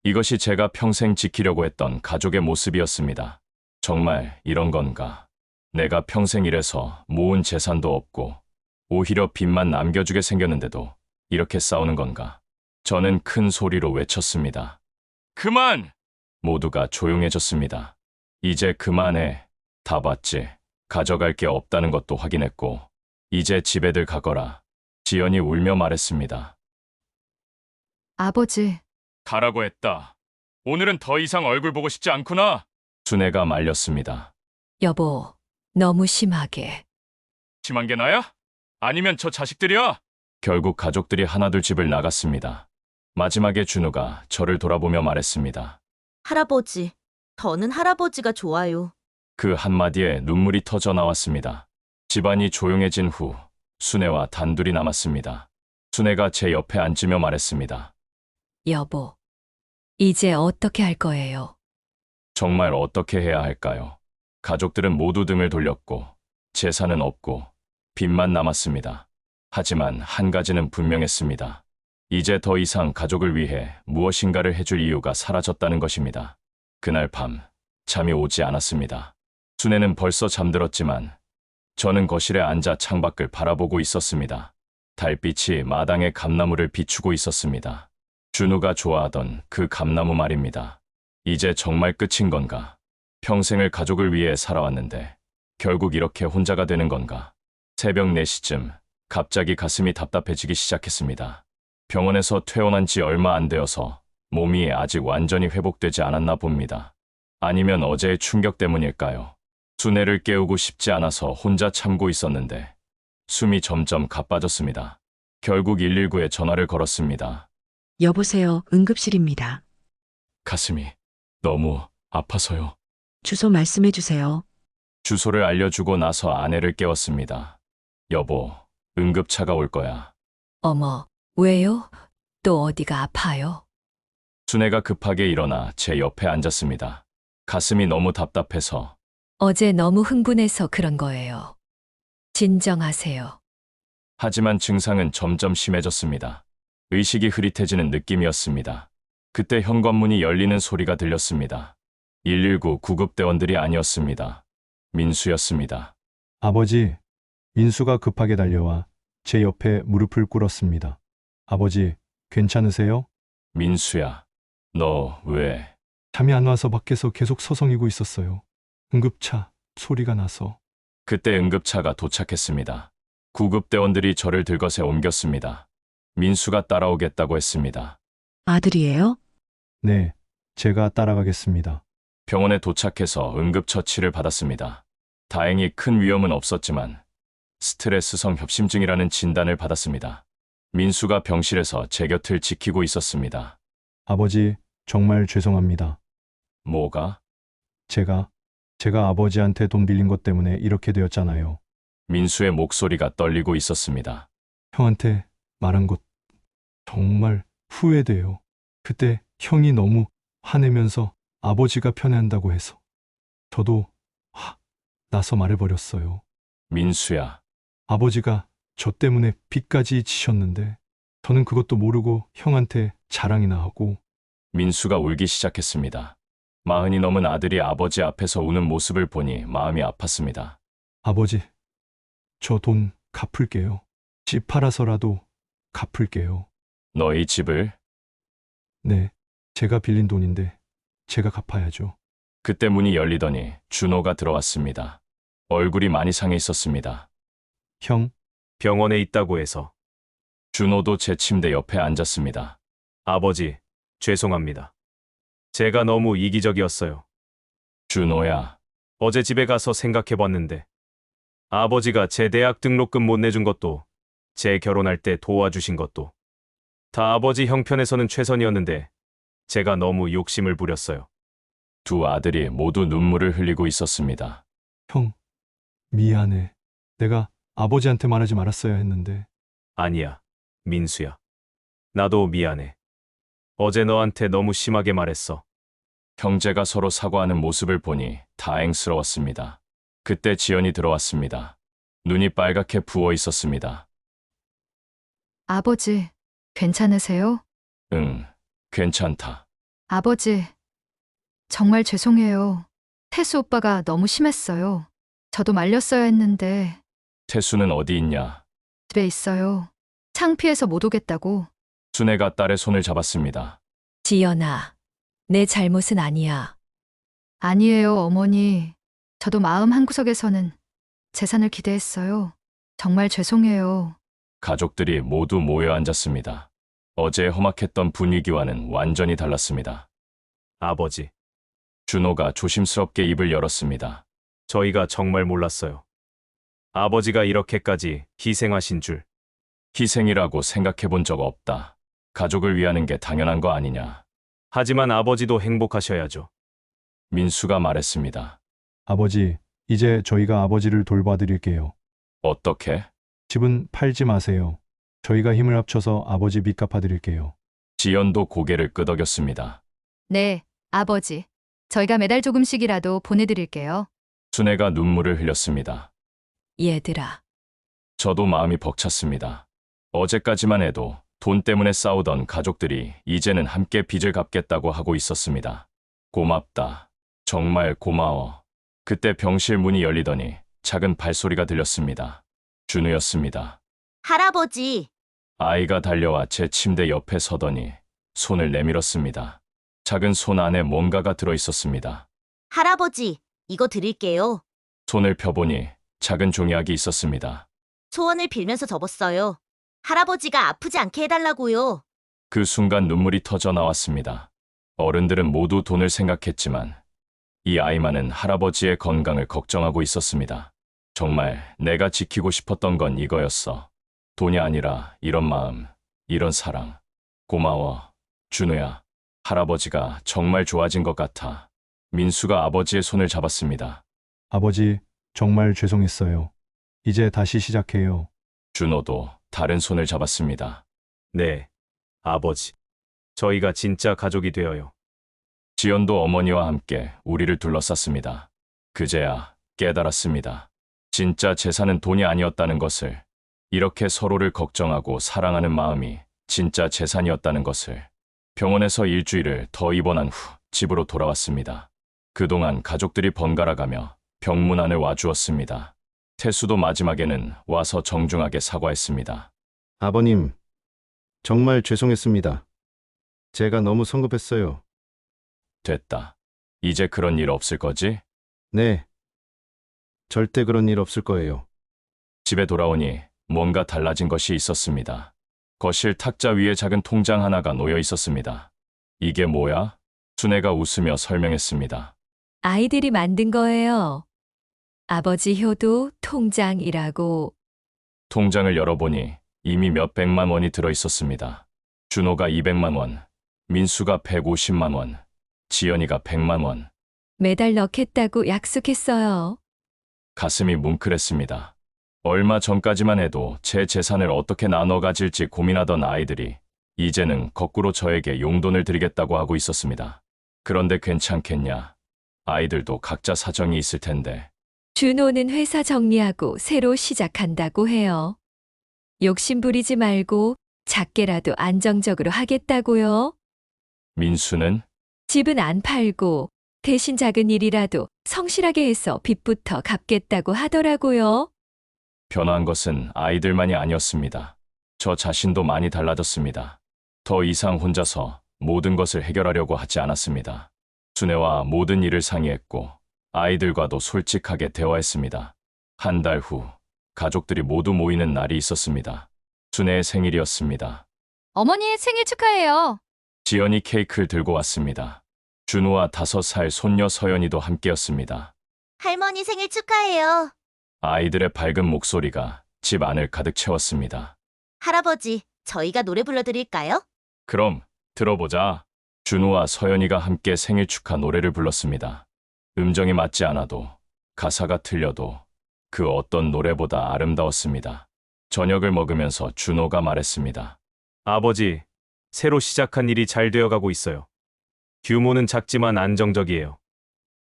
이것이 제가 평생 지키려고 했던 가족의 모습이었습니다. 정말 이런 건가? 내가 평생 일해서 모은 재산도 없고 오히려 빚만 남겨주게 생겼는데도 이렇게 싸우는 건가? 저는 큰 소리로 외쳤습니다. 그만! 모두가 조용해졌습니다. 이제 그만해. 다 봤지. 가져갈 게 없다는 것도 확인했고 이제 집에들 가거라. 지연이 울며 말했습니다. 아버지, 가라고 했다. 오늘은 더 이상 얼굴 보고 싶지 않구나. 순애가 말렸습니다. 여보, 너무 심하게. 심한 게 나야? 아니면 저 자식들이야? 결국 가족들이 하나둘 집을 나갔습니다. 마지막에 준우가 저를 돌아보며 말했습니다. 할아버지, 저는 할아버지가 좋아요. 그 한마디에 눈물이 터져 나왔습니다. 집안이 조용해진 후 순애와 단둘이 남았습니다. 순애가 제 옆에 앉으며 말했습니다. 여보, 이제 어떻게 할 거예요? 정말 어떻게 해야 할까요? 가족들은 모두 등을 돌렸고 재산은 없고 빚만 남았습니다. 하지만 한 가지는 분명했습니다. 이제 더 이상 가족을 위해 무엇인가를 해줄 이유가 사라졌다는 것입니다. 그날 밤 잠이 오지 않았습니다. 순애는 벌써 잠들었지만 저는 거실에 앉아 창밖을 바라보고 있었습니다. 달빛이 마당의 감나무를 비추고 있었습니다. 준우가 좋아하던 그 감나무 말입니다. 이제 정말 끝인 건가? 평생을 가족을 위해 살아왔는데 결국 이렇게 혼자가 되는 건가? 새벽 4시쯤 갑자기 가슴이 답답해지기 시작했습니다. 병원에서 퇴원한 지 얼마 안 되어서 몸이 아직 완전히 회복되지 않았나 봅니다. 아니면 어제의 충격 때문일까요? 순애를 깨우고 싶지 않아서 혼자 참고 있었는데 숨이 점점 가빠졌습니다. 결국 119에 전화를 걸었습니다. 여보세요, 응급실입니다. 가슴이 너무 아파서요. 주소 말씀해 주세요. 주소를 알려주고 나서 아내를 깨웠습니다. 여보, 응급차가 올 거야. 어머, 왜요? 또 어디가 아파요? 순애가 급하게 일어나 제 옆에 앉았습니다. 가슴이 너무 답답해서. 어제 너무 흥분해서 그런 거예요. 진정하세요. 하지만 증상은 점점 심해졌습니다. 의식이 흐릿해지는 느낌이었습니다. 그때 현관문이 열리는 소리가 들렸습니다. 119 구급대원들이 아니었습니다. 민수였습니다. 아버지, 민수가 급하게 달려와 제 옆에 무릎을 꿇었습니다. 아버지, 괜찮으세요? 민수야, 너 왜? 잠이 안 와서 밖에서 계속 서성이고 있었어요. 응급차 소리가 나서. 그때 응급차가 도착했습니다. 구급대원들이 저를 들것에 옮겼습니다. 민수가 따라오겠다고 했습니다. 아들이에요? 네, 제가 따라가겠습니다. 병원에 도착해서 응급처치를 받았습니다. 다행히 큰 위험은 없었지만 스트레스성 협심증이라는 진단을 받았습니다. 민수가 병실에서 제 곁을 지키고 있었습니다. 아버지, 정말 죄송합니다. 뭐가? 제가 아버지한테 돈 빌린 것 때문에 이렇게 되었잖아요. 민수의 목소리가 떨리고 있었습니다. 형한테 말한 것 정말 후회돼요. 그때 형이 너무 화내면서 아버지가 편애한다고 해서 저도 나서 말해버렸어요. 민수야, 아버지가 저 때문에 빚까지 지셨는데 저는 그것도 모르고 형한테 자랑이나 하고. 민수가 울기 시작했습니다. 40이 넘은 아들이 아버지 앞에서 우는 모습을 보니 마음이 아팠습니다. 아버지, 저 돈 갚을게요. 집 팔아서라도 갚을게요. 너희 집을? 네, 제가 빌린 돈인데 제가 갚아야죠. 그때 문이 열리더니 준호가 들어왔습니다. 얼굴이 많이 상해 있었습니다. 형, 병원에 있다고 해서. 준호도 제 침대 옆에 앉았습니다. 아버지, 죄송합니다. 제가 너무 이기적이었어요. 준호야, 어제 집에 가서 생각해봤는데 아버지가 제 대학 등록금 못 내준 것도 제 결혼할 때 도와주신 것도 다 아버지 형편에서는 최선이었는데 제가 너무 욕심을 부렸어요. 두 아들이 모두 눈물을 흘리고 있었습니다. 형, 미안해. 내가 아버지한테 말하지 말았어야 했는데. 아니야, 민수야. 나도 미안해. 어제 너한테 너무 심하게 말했어. 형제가 서로 사과하는 모습을 보니 다행스러웠습니다. 그때 지연이 들어왔습니다. 눈이 빨갛게 부어 있었습니다. 아버지, 괜찮으세요? 응, 괜찮다. 아버지, 정말 죄송해요. 태수 오빠가 너무 심했어요. 저도 말렸어야 했는데 태수는 어디 있냐? 집에 있어요. 창피해서 못 오겠다고. 순애가 딸의 손을 잡았습니다. 지연아, 내 잘못은 아니야. 아니에요, 어머니. 저도 마음 한구석에서는 재산을 기대했어요. 정말 죄송해요. 가족들이 모두 모여 앉았습니다. 어제 험악했던 분위기와는 완전히 달랐습니다. 아버지, 준호가 조심스럽게 입을 열었습니다. 저희가 정말 몰랐어요. 아버지가 이렇게까지 희생하신 줄. 희생이라고 생각해 본 적 없다. 가족을 위하는 게 당연한 거 아니냐. 하지만 아버지도 행복하셔야죠. 민수가 말했습니다. 아버지, 이제 저희가 아버지를 돌봐드릴게요. 어떻게? 집은 팔지 마세요. 저희가 힘을 합쳐서 아버지 빚 갚아드릴게요. 지연도 고개를 끄덕였습니다. 네, 아버지. 저희가 매달 조금씩이라도 보내드릴게요. 순애가 눈물을 흘렸습니다. 얘들아, 저도 마음이 벅찼습니다. 어제까지만 해도 돈 때문에 싸우던 가족들이 이제는 함께 빚을 갚겠다고 하고 있었습니다. 고맙다. 정말 고마워. 그때 병실 문이 열리더니 작은 발소리가 들렸습니다. 준우였습니다. 할아버지, 아이가 달려와 제 침대 옆에 서더니 손을 내밀었습니다. 작은 손 안에 뭔가가 들어 있었습니다. 할아버지, 이거 드릴게요. 손을 펴보니 작은 종이약이 있었습니다. 소원을 빌면서 접었어요. 할아버지가 아프지 않게 해달라고요. 그 순간 눈물이 터져 나왔습니다. 어른들은 모두 돈을 생각했지만 이 아이만은 할아버지의 건강을 걱정하고 있었습니다. 정말 내가 지키고 싶었던 건 이거였어. 돈이 아니라 이런 마음, 이런 사랑. 고마워, 준우야. 할아버지가 정말 좋아진 것 같아. 민수가 아버지의 손을 잡았습니다. 아버지, 정말 죄송했어요. 이제 다시 시작해요. 준호도 다른 손을 잡았습니다. 네, 아버지. 저희가 진짜 가족이 되어요. 지연도 어머니와 함께 우리를 둘러쌌습니다. 그제야 깨달았습니다. 진짜 재산은 돈이 아니었다는 것을, 이렇게 서로를 걱정하고 사랑하는 마음이 진짜 재산이었다는 것을. 병원에서 일주일을 더 입원한 후 집으로 돌아왔습니다. 그동안 가족들이 번갈아가며 병문안을 와주었습니다. 태수도 마지막에는 와서 정중하게 사과했습니다. 아버님, 정말 죄송했습니다. 제가 너무 성급했어요. 됐다. 이제 그런 일 없을 거지? 네. 절대 그런 일 없을 거예요. 집에 돌아오니 뭔가 달라진 것이 있었습니다. 거실 탁자 위에 작은 통장 하나가 놓여 있었습니다. 이게 뭐야? 순애가 웃으며 설명했습니다. 아이들이 만든 거예요. 아버지 효도 통장이라고. 통장을 열어보니 이미 몇백만 원이 들어 있었습니다. 준호가 200만 원, 민수가 150만 원, 지연이가 100만 원. 매달 넣겠다고 약속했어요. 가슴이 뭉클했습니다. 얼마 전까지만 해도 제 재산을 어떻게 나눠 가질지 고민하던 아이들이 이제는 거꾸로 저에게 용돈을 드리겠다고 하고 있었습니다. 그런데 괜찮겠냐? 아이들도 각자 사정이 있을 텐데. 준호는 회사 정리하고 새로 시작한다고 해요. 욕심 부리지 말고 작게라도 안정적으로 하겠다고요. 민수는 집은 안 팔고 대신 작은 일이라도 성실하게 해서 빚부터 갚겠다고 하더라고요. 변화한 것은 아이들만이 아니었습니다. 저 자신도 많이 달라졌습니다. 더 이상 혼자서 모든 것을 해결하려고 하지 않았습니다. 순애와 모든 일을 상의했고 아이들과도 솔직하게 대화했습니다. 한 달 후 가족들이 모두 모이는 날이 있었습니다. 순애의 생일이었습니다. 어머니 생일 축하해요. 지연이 케이크를 들고 왔습니다. 준우와 5살 손녀 서연이도 함께였습니다. 할머니 생일 축하해요. 아이들의 밝은 목소리가 집 안을 가득 채웠습니다. 할아버지, 저희가 노래 불러드릴까요? 그럼 들어보자. 준우와 서연이가 함께 생일 축하 노래를 불렀습니다. 음정이 맞지 않아도 가사가 틀려도 그 어떤 노래보다 아름다웠습니다. 저녁을 먹으면서 준호가 말했습니다. 아버지, 새로 시작한 일이 잘 되어가고 있어요. 규모는 작지만 안정적이에요.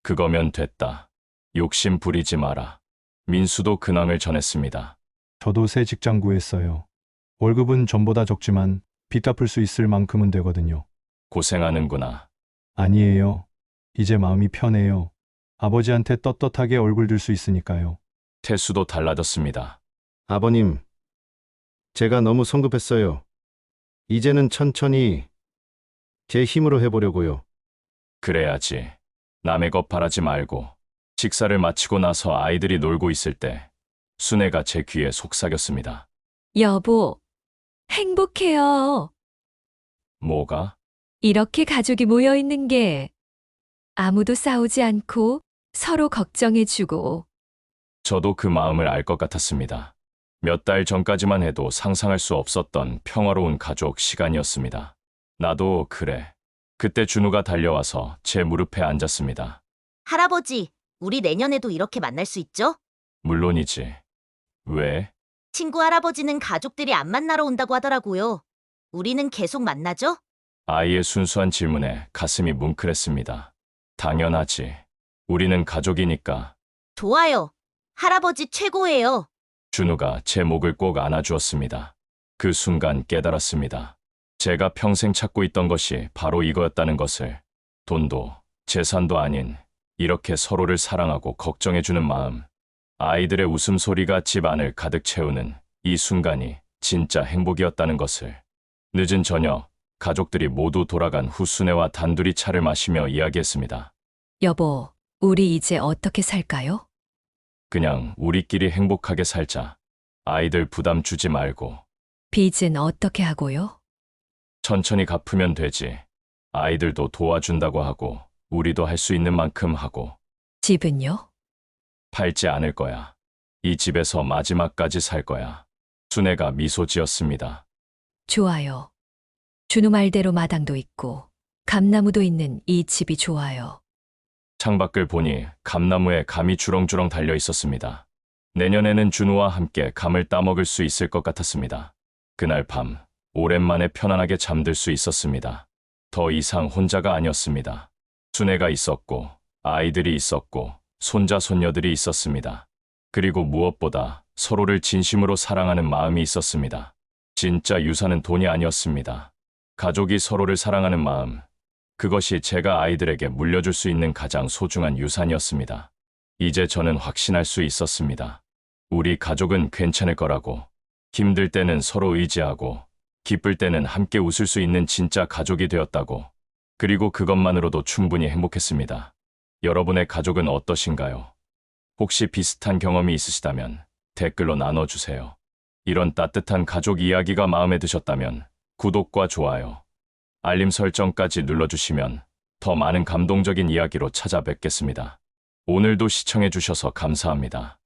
그거면 됐다. 욕심 부리지 마라. 민수도 근황을 전했습니다. 저도 새 직장 구했어요. 월급은 전보다 적지만 빚 갚을 수 있을 만큼은 되거든요. 고생하는구나. 아니에요. 이제 마음이 편해요. 아버지한테 떳떳하게 얼굴 들 수 있으니까요. 태수도 달라졌습니다. 아버님, 제가 너무 성급했어요. 이제는 천천히 제 힘으로 해보려고요. 그래야지. 남의 것 바라지 말고. 식사를 마치고 나서 아이들이 놀고 있을 때 순애가 제 귀에 속삭였습니다. 여보, 행복해요. 뭐가? 이렇게 가족이 모여 있는 게 아무도 싸우지 않고 서로 걱정해주고. 저도 그 마음을 알 것 같았습니다. 몇 달 전까지만 해도 상상할 수 없었던 평화로운 가족 시간이었습니다. 나도 그래. 그때 준우가 달려와서 제 무릎에 앉았습니다. 할아버지, 우리 내년에도 이렇게 만날 수 있죠? 물론이지. 왜? 친구 할아버지는 가족들이 안 만나러 온다고 하더라고요. 우리는 계속 만나죠? 아이의 순수한 질문에 가슴이 뭉클했습니다. 당연하지. 우리는 가족이니까. 좋아요. 할아버지 최고예요. 준우가 제 목을 꼭 안아주었습니다. 그 순간 깨달았습니다. 제가 평생 찾고 있던 것이 바로 이거였다는 것을. 돈도 재산도 아닌 이렇게 서로를 사랑하고 걱정해주는 마음. 아이들의 웃음소리가 집 안을 가득 채우는 이 순간이 진짜 행복이었다는 것을. 늦은 저녁, 가족들이 모두 돌아간 후 순애와 단둘이 차를 마시며 이야기했습니다. 여보, 우리 이제 어떻게 살까요? 그냥 우리끼리 행복하게 살자. 아이들 부담 주지 말고. 빚은 어떻게 하고요? 천천히 갚으면 되지. 아이들도 도와준다고 하고 우리도 할 수 있는 만큼 하고. 집은요? 팔지 않을 거야. 이 집에서 마지막까지 살 거야. 순애가 미소 지었습니다. 좋아요. 준우 말대로 마당도 있고 감나무도 있는 이 집이 좋아요. 창밖을 보니 감나무에 감이 주렁주렁 달려 있었습니다. 내년에는 준우와 함께 감을 따먹을 수 있을 것 같았습니다. 그날 밤 오랜만에 편안하게 잠들 수 있었습니다. 더 이상 혼자가 아니었습니다. 순애가 있었고 아이들이 있었고 손자 손녀들이 있었습니다. 그리고 무엇보다 서로를 진심으로 사랑하는 마음이 있었습니다. 진짜 유산은 돈이 아니었습니다. 가족이 서로를 사랑하는 마음, 그것이 제가 아이들에게 물려줄 수 있는 가장 소중한 유산이었습니다. 이제 저는 확신할 수 있었습니다. 우리 가족은 괜찮을 거라고. 힘들 때는 서로 의지하고 기쁠 때는 함께 웃을 수 있는 진짜 가족이 되었다고. 그리고 그것만으로도 충분히 행복했습니다. 여러분의 가족은 어떠신가요? 혹시 비슷한 경험이 있으시다면 댓글로 나눠주세요. 이런 따뜻한 가족 이야기가 마음에 드셨다면 구독과 좋아요, 알림 설정까지 눌러주시면 더 많은 감동적인 이야기로 찾아뵙겠습니다. 오늘도 시청해 주셔서 감사합니다.